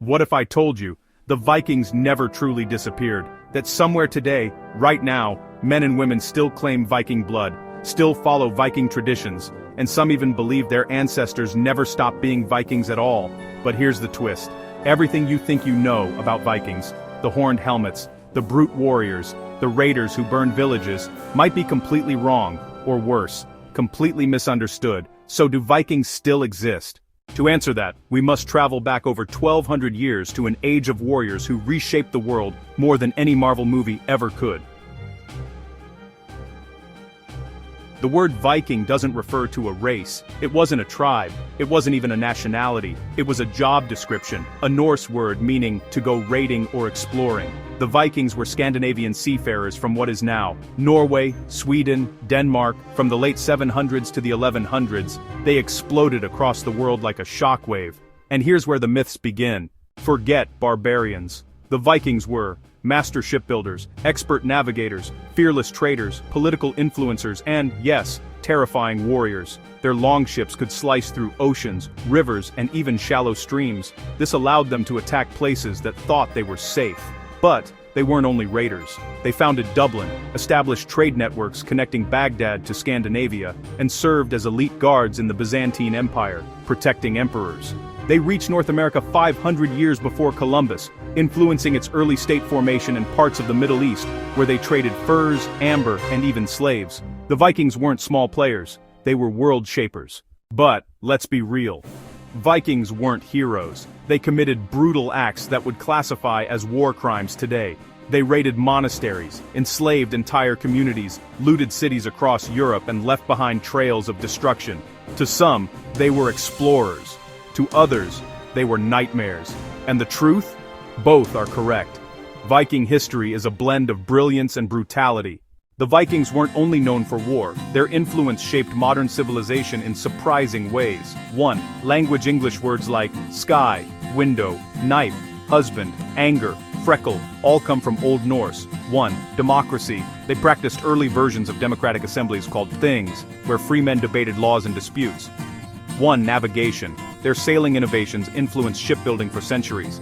What if I told you, the Vikings never truly disappeared, that somewhere today, right now, men and women still claim Viking blood, still follow Viking traditions, and some even believe their ancestors never stopped being Vikings at all. But here's the twist. Everything you think you know about Vikings, the horned helmets, the brute warriors, the raiders who burned villages, might be completely wrong, or worse, completely misunderstood. So do Vikings still exist? To answer that, we must travel back over 1,200 years to an age of warriors who reshaped the world more than any Marvel movie ever could. The word Viking doesn't refer to a race, it wasn't a tribe, it wasn't even a nationality, it was a job description, a Norse word meaning to go raiding or exploring. The Vikings were Scandinavian seafarers from what is now Norway, Sweden, Denmark. From the late 700s to the 1100s, they exploded across the world like a shockwave. And here's where the myths begin. Forget barbarians. The Vikings were master shipbuilders, expert navigators, fearless traders, political influencers, and, yes, terrifying warriors. Their longships could slice through oceans, rivers, and even shallow streams. This allowed them to attack places that thought they were safe. But they weren't only raiders. They founded Dublin, established trade networks connecting Baghdad to Scandinavia, and served as elite guards in the Byzantine Empire, protecting emperors. They reached North America 500 years before Columbus, influencing its early state formation in parts of the Middle East, where they traded furs, amber, and even slaves. The Vikings weren't small players, they were world shapers. But, let's be real. Vikings weren't heroes. They committed brutal acts that would classify as war crimes today. They raided monasteries, enslaved entire communities, looted cities across Europe, and left behind trails of destruction. To some, they were explorers. To others, they were nightmares. And the truth? Both are correct. Viking history is a blend of brilliance and brutality. The Vikings weren't only known for war, their influence shaped modern civilization in surprising ways. 1. Language. English words like sky, window, knife, husband, anger, freckle, all come from Old Norse. 1. Democracy. They practiced early versions of democratic assemblies called things, where free men debated laws and disputes. 1. Navigation. Their sailing innovations influenced shipbuilding for centuries.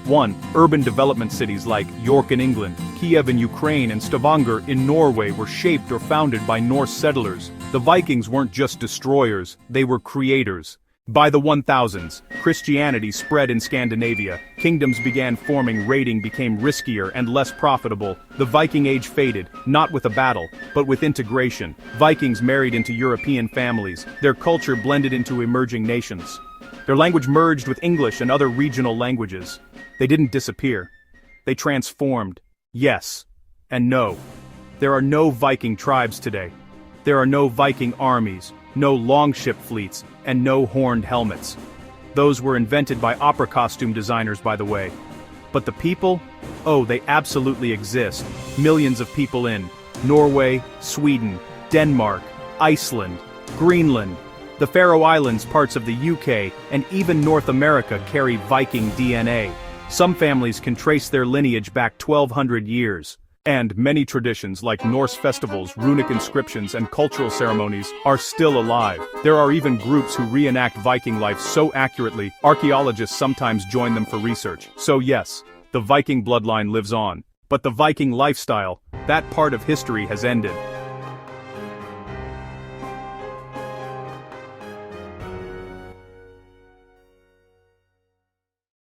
1. Urban development. Cities like York in England, Kiev in Ukraine, and Stavanger in Norway were shaped or founded by Norse settlers. The Vikings weren't just destroyers, they were creators. By the 1000s, Christianity spread in Scandinavia, kingdoms began forming, raiding became riskier and less profitable. The Viking Age faded, not with a battle, but with integration. Vikings married into European families, their culture blended into emerging nations. Their language merged with English and other regional languages. They didn't disappear. They transformed. Yes. And no. There are no Viking tribes today. There are no Viking armies, no longship fleets, and no horned helmets. Those were invented by opera costume designers, by the way. But the people? Oh, they absolutely exist. Millions of people in Norway, Sweden, Denmark, Iceland, Greenland, the Faroe Islands, parts of the UK, and even North America carry Viking DNA. Some families can trace their lineage back 1,200 years. And many traditions like Norse festivals, runic inscriptions, and cultural ceremonies are still alive. There are even groups who reenact Viking life so accurately, archaeologists sometimes join them for research. So yes, the Viking bloodline lives on. But the Viking lifestyle, that part of history has ended.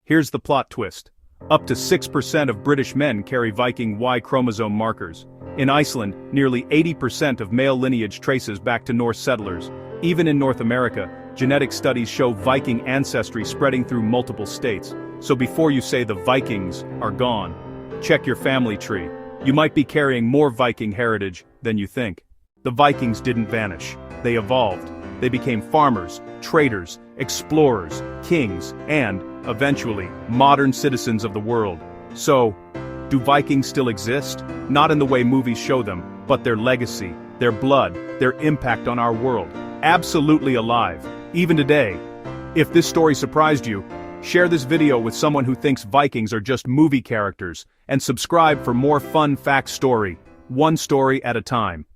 Here's the plot twist. Up to 6% of British men carry Viking Y chromosome markers. In Iceland, nearly 80% of male lineage traces back to Norse settlers. Even in North America, genetic studies show Viking ancestry spreading through multiple states. So before you say the Vikings are gone, check your family tree. You might be carrying more Viking heritage than you think. The Vikings didn't vanish. They evolved. They became farmers, traders, explorers, kings, and, eventually, modern citizens of the world. So, do Vikings still exist? Not in the way movies show them, but their legacy, their blood, their impact on our world. Absolutely alive, even today. If this story surprised you, share this video with someone who thinks Vikings are just movie characters, and subscribe for more fun fact story, one story at a time.